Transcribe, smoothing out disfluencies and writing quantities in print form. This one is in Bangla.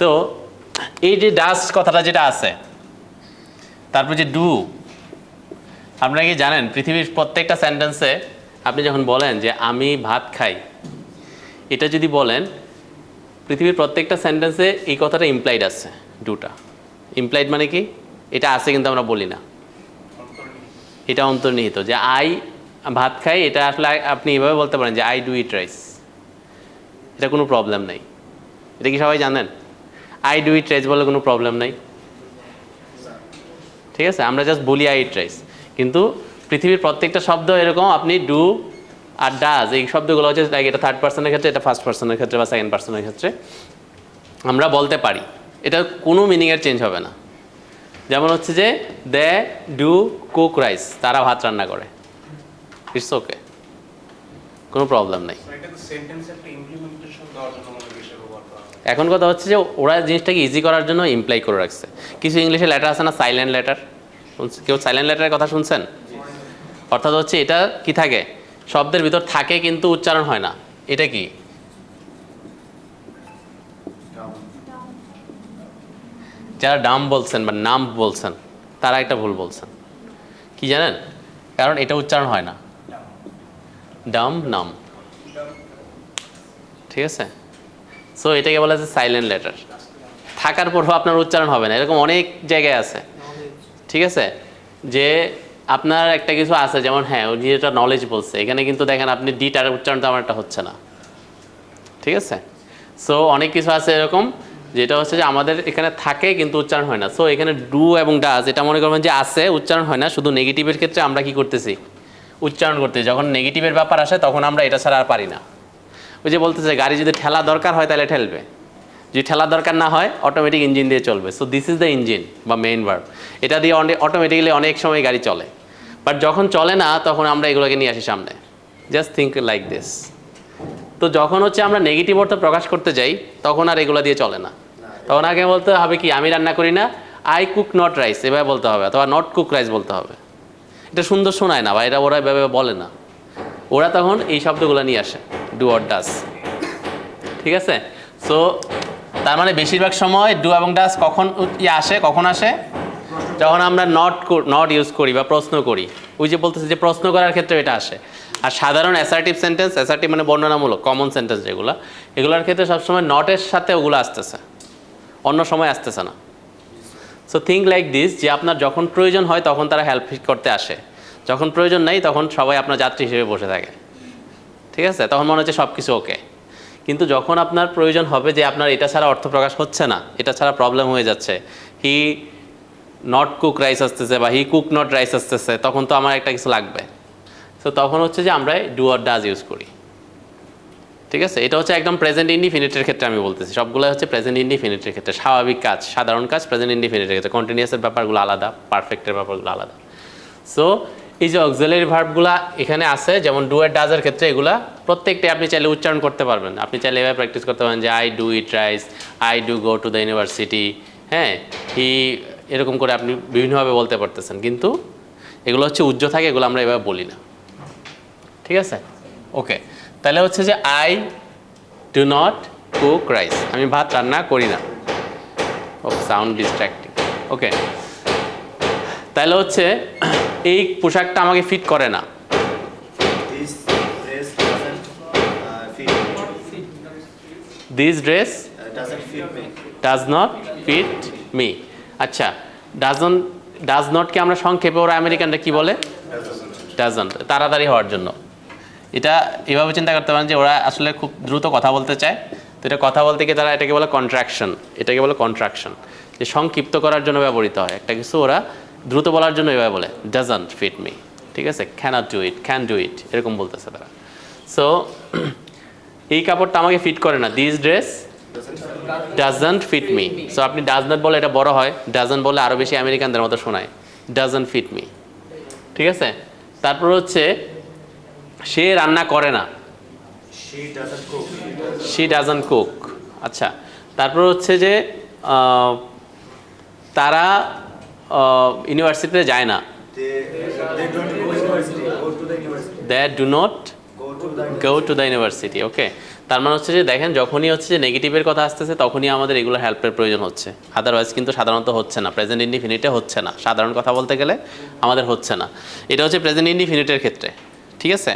তো এই যে ডাজ কথাটা যেটা আছে, তারপর যে ডু, আপনারা কি জানেন পৃথিবীর প্রত্যেকটা সেন্টেন্সে আপনি যখন বলেন যে আমি ভাত খাই, এটা যদি বলেন পৃথিবীর প্রত্যেকটা সেন্টেন্সে এই কথাটা ইমপ্লাইড আছে, ডুটা ইমপ্লাইড মানে কি, এটা আছে কিন্তু আমরা বলি না, এটা অন্তর্নিহিত। যে আই ভাত খাই, এটা আসলে আপনি এভাবে বলতে পারেন যে আই ডু ইট রাইস, এটা কোনো প্রবলেম নাই। এটা কি সবাই জানেন? আই ডু ইট রাইস বলে কোনো প্রবলেম নাই, ঠিক আছে? আমরা জাস্ট বলি আই ইট রাইস, কিন্তু পৃথিবীর প্রত্যেকটা শব্দ এরকম আপনি ডু আর ডাজ এই শব্দগুলো হচ্ছে লাইক এটা থার্ড পার্সনের ক্ষেত্রে, এটা ফার্স্ট পার্সনের ক্ষেত্রে বা সেকেন্ড পার্সনের ক্ষেত্রে আমরা বলতে পারি, এটা কোনো মিনিংয়ের চেঞ্জ হবে না। যেমন হচ্ছে যে দে ডু কুক রাইস, তারা ভাত রান্না করে, ইটস ওকে, কোনো প্রবলেম নাই। এখন কথা হচ্ছে যে ওরা জিনিসটাকে ইজি করার জন্য ইমপ্লাই করে রাখছে। কিছু ইংলিশে লেটার আছে না, সাইলেন্ট লেটার, কেউ সাইলেন্ট লেটারের কথা শুনছেন? অর্থাৎ হচ্ছে এটা কি থাকে, শব্দের ভিতর থাকে কিন্তু উচ্চারণ হয় না। এটা কি? যারা ডাম বলছেন বা নাম বলছেন তারা একটা ভুল বলছেন, কি জানেন? কারণ এটা উচ্চারণ হয় না, ডাম নাম, ঠিক আছে? সো এটাকে বলা হচ্ছে সাইলেন্ট লেটার। থাকার পরও আপনার উচ্চারণ হবে না, এরকম অনেক জায়গায় আছে, ঠিক আছে? যে আপনার একটা কিছু আছে, যেমন হ্যাঁ ওই যেটা নলেজ বলছে, এখানে কিন্তু দেখেন আপনি ডিটার উচ্চারণটা আমার একটা হচ্ছে না, ঠিক আছে? সো অনেক কিছু আছে এরকম যেটা হচ্ছে যে আমাদের এখানে থাকে কিন্তু উচ্চারণ হয় না। সো এখানে ডু এবং ডাজ এটা মনে করবেন যে আছে, উচ্চারণ হয় না। শুধু নেগেটিভের ক্ষেত্রে আমরা কি করতেছি, উচ্চারণ করতেছি। যখন নেগেটিভের ব্যাপার আসে তখন আমরা এটা ছাড়া আর পারি না। ওই যে বলতেছে গাড়ি যদি ঠেলা দরকার হয় তাহলে ঠেলবে, যদি ঠেলা দরকার না হয় অটোমেটিক ইঞ্জিন দিয়ে চলবে। So this is the engine বা মেইন ভার্ব, এটা দিয়ে অটোমেটিক্যালি অনেক সময় গাড়ি চলে। বাট যখন চলে না তখন আমরা এগুলোকে নিয়ে আসি সামনে, জাস্ট থিঙ্ক লাইক দিস। তো যখন হচ্ছে আমরা নেগেটিভ অর্থ প্রকাশ করতে যাই তখন আর এগুলো দিয়ে চলে না, তখন আগে বলতে হবে কি, আমি রান্না করি না, আই কুক নট রাইস এভাবে বলতে হবে, অথবা নট কুক রাইস বলতে হবে। এটা সুন্দর শোনায় না বা এটা ওরা এভাবে বলে না, ওরা তখন এই শব্দগুলো নিয়ে আসে, ডু অর ডাজ, ঠিক আছে? সো তার মানে বেশিরভাগ সময় ডু এবং ডাজ কখন আসে, কখন আসে? যখন আমরা নট ইউজ করি বা প্রশ্ন করি। ওই যে বলতেছে যে প্রশ্ন করার ক্ষেত্রে এটা আসে। আর সাধারণ অ্যাসার্টিভ সেন্টেন্স, অ্যাসার্টিভ মানে বর্ণনামূলক কমন সেন্টেন্স যেগুলো, এগুলোর ক্ষেত্রে সবসময় নটের সাথে ওগুলো আসতেছে, অন্য সময় আসতেছে না। সো থিঙ্ক লাইক দিস, যে আপনার যখন প্রয়োজন হয় তখন তারা হেল্প করতে আসে, যখন প্রয়োজন নেই তখন সবাই আপনার যাত্রী হিসেবে বসে থাকে, ঠিক আছে? তখন মনে হচ্ছে সব কিছু ওকে। কিন্তু যখন আপনার প্রয়োজন হবে যে আপনার এটা ছাড়া অর্থ প্রকাশ হচ্ছে না, এটা ছাড়া প্রবলেম হয়ে যাচ্ছে, হি নট কুক রাইস আসতেছে বা হি কুক নট রাইস আসতেছে, তখন তো আমার একটা কিছু লাগবে। সো তখন হচ্ছে যে আমরা ডু অর ডাজ ইউজ করি, ঠিক আছে? এটা হচ্ছে একদম প্রেজেন্ট ইনডিফিনিটের ক্ষেত্রে আমি বলতেছি, সবগুলো হচ্ছে প্রেজেন্ট ইনডিফিনিটের ক্ষেত্রে, স্বাভাবিক কাজ, সাধারণ কাজ প্রেজেন্ট ইনডিফিনিটের ক্ষেত্রে। কন্টিনিউয়াসের ব্যাপারগুলো আলাদা, পারফেক্টের ব্যাপারগুলো আলাদা। সো এই যে অক্সিলারি ভার্বগুলো এখানে আছে, যেমন ডু আর ডাজের ক্ষেত্রে এগুলা প্রত্যেকটাই আপনি চাইলে উচ্চারণ করতে পারবেন। আপনি চাইলে এভাবে প্র্যাকটিস করতে পারেন যে I do eat rice, I do go to the university, হ্যাঁ, হি, এরকম করে আপনি বিভিন্নভাবে বলতে পারতেছেন। কিন্তু এগুলো হচ্ছে উজ্জ্ব থাকে, এগুলো আমরা এভাবে বলি না, ঠিক আছে? ওকে, তাহলে হচ্ছে যে I do not cook rice, আমি ভাত রান্না করি না। ও সাউন্ড ডিস্ট্র্যাক্টিং। ওকে, তাহলে হচ্ছে এই পোশাকটা আমাকে ফিট করে না, this dress does not fit me. আচ্ছা, ডাজ নটকে আমরা সংক্ষেপে ওরা আমেরিকানরা কি বলে? ডাজন্ট, তাড়াতাড়ি হওয়ার জন্য। এটা এভাবে চিন্তা করতে পারেন যে ওরা আসলে খুব দ্রুত কথা বলতে চায়, তো এটা কথা বলতে গিয়ে তারা এটাকে বলে কন্ট্রাকশন, এটাকে বলে কন্ট্রাকশন, যে সংক্ষিপ্ত করার জন্য ব্যবহৃত হয় একটা কিছু, ওরা দ্রুত বলার জন্য এভাবে বলে ডাজন্ট ফিট মি, ঠিক আছে? Cannot do it, can do it, এরকম বলতেছে তারা। সো এই কাপড়টা আমাকে ফিট করে না, this dress doesn't fit me. So আপনি ডাজ নট বলে এটা বড় হয়, ডাজন্ট বলে আরও বেশি আমেরিকানদের মতো শোনায়, ডাজন্ট ফিট মি, ঠিক আছে? তারপর হচ্ছে সে রান্না করে না, শি ডাজন্ট কুক। আচ্ছা, তারপর হচ্ছে যে তারা ইউনিভার্সিটিতে যায় না, they do not go to the university. Okay, তার মানে হচ্ছে যে দেখেন যখনই হচ্ছে যে নেগেটিভের কথা আসতেছে তখনই আমাদের এগুলো হেল্পের প্রয়োজন হচ্ছে, আদারওয়াইজ কিন্তু সাধারণত হচ্ছে না, প্রেজেন্ট ইনডিফিনিটে হচ্ছে না, সাধারণ কথা বলতে গেলে আমাদের হচ্ছে না। এটা হচ্ছে প্রেজেন্ট ইনডিফিনিটের ক্ষেত্রে, ঠিক আছে।